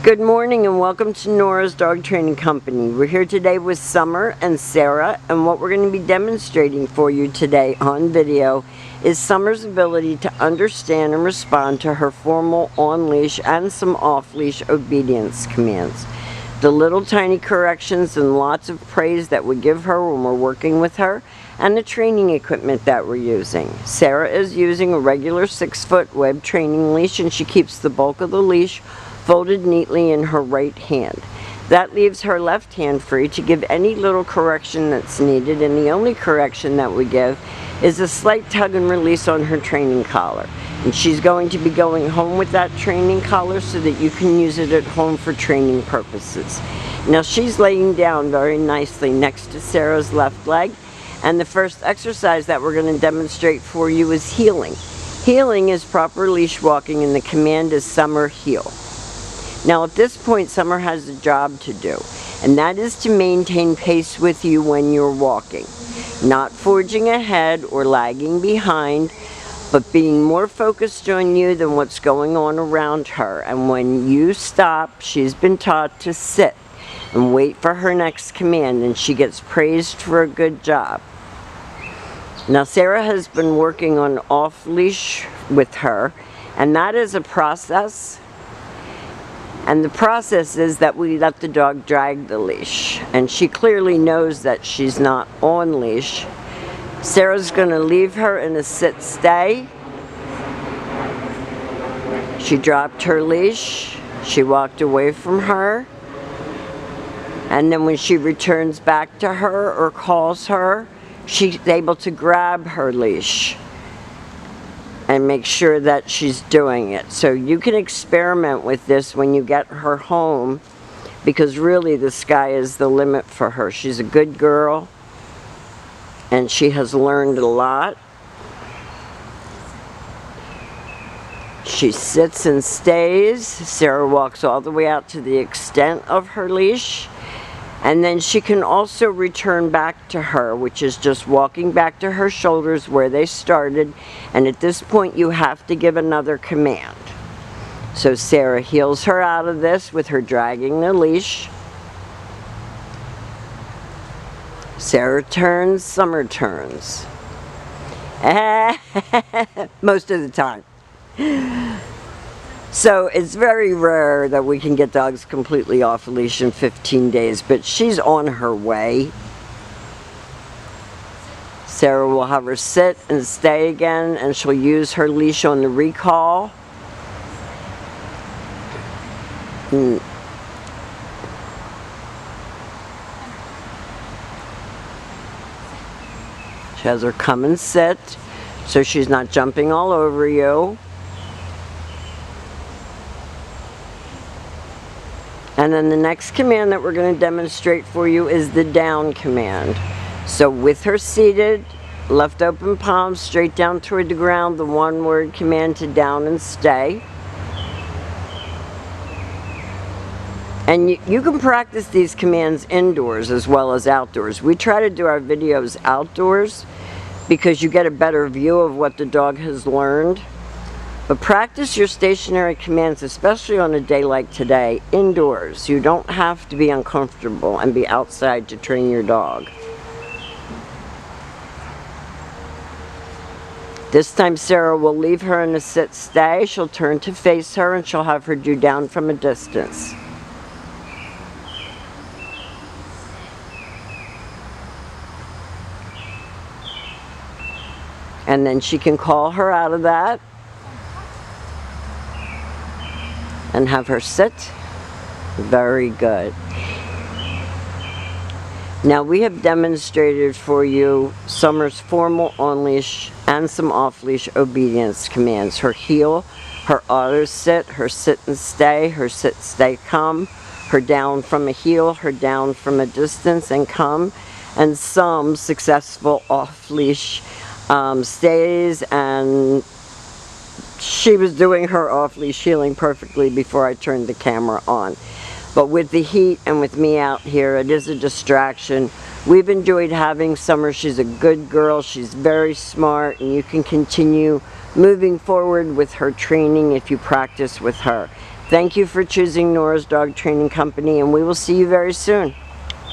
Good morning and welcome to Nora's Dog Training Company. We're here today with Summer and Sarah, and what we're going to be demonstrating for you today on video is Summer's ability to understand and respond to her formal on-leash and some off-leash obedience commands. The little tiny corrections and lots of praise that we give her when we're working with her, and the training equipment that we're using. Sarah is using a regular 6-foot web training leash, and she keeps the bulk of the leash folded neatly in her right hand. That leaves her left hand free to give any little correction that's needed, and the only correction that we give is a slight tug and release on her training collar. And she's going to be going home with that training collar so that you can use it at home for training purposes. Now she's laying down very nicely next to Sarah's left leg, and the first exercise that we're going to demonstrate for you is heeling. Heeling is proper leash walking, and the command is Summer heel. Now at this point, Summer has a job to do, and that is to maintain pace with you when you're walking. Not forging ahead or lagging behind, but being more focused on you than what's going on around her. And when you stop, she's been taught to sit and wait for her next command, and she gets praised for a good job. Now Sarah has been working on off-leash with her, and that is a process. And the process is that we let the dog drag the leash, and she clearly knows that she's not on leash. Sarah's going to leave her in a sit-stay. She dropped her leash, she walked away from her, and then when she returns back to her or calls her, she's able to grab her leash and make sure that she's doing it. So you can experiment with this when you get her home, because really the sky is the limit for her. She's a good girl and she has learned a lot. She sits and stays. Sarah walks all the way out to the extent of her leash, and then she can also return back to her, which is just walking back to her shoulders where they started. And at this point, you have to give another command. So Sarah heels her out of this with her dragging the leash. Sarah turns, Summer turns. Most of the time. So it's very rare that we can get dogs completely off a leash in 15 days, but she's on her way. Sarah will have her sit and stay again, and she'll use her leash on the recall. She has her come and sit, so she's not jumping all over you. And then the next command that we're going to demonstrate for you is the down command. So with her seated, left open palm straight down toward the ground, the one-word command to down and stay. And you can practice these commands indoors as well as outdoors. We try to do our videos outdoors because you get a better view of what the dog has learned. But practice your stationary commands, especially on a day like today, indoors. You don't have to be uncomfortable and be outside to train your dog. This time Sarah will leave her in a sit-stay. She'll turn to face her, and she'll have her do down from a distance. And then she can call her out of that and have her sit. Very good. Now we have demonstrated for you Summer's formal on-leash and some off-leash obedience commands. Her heel, her auto sit, her sit and stay, her sit, stay, come, her down from a heel, her down from a distance and come, and some successful off-leash stays. And she was doing her off-leash heeling perfectly before I turned the camera on. But with the heat and with me out here, it is a distraction. We've enjoyed having Summer. She's a good girl. She's very smart, and you can continue moving forward with her training if you practice with her. Thank you for choosing Nora's Dog Training Company, and we will see you very soon.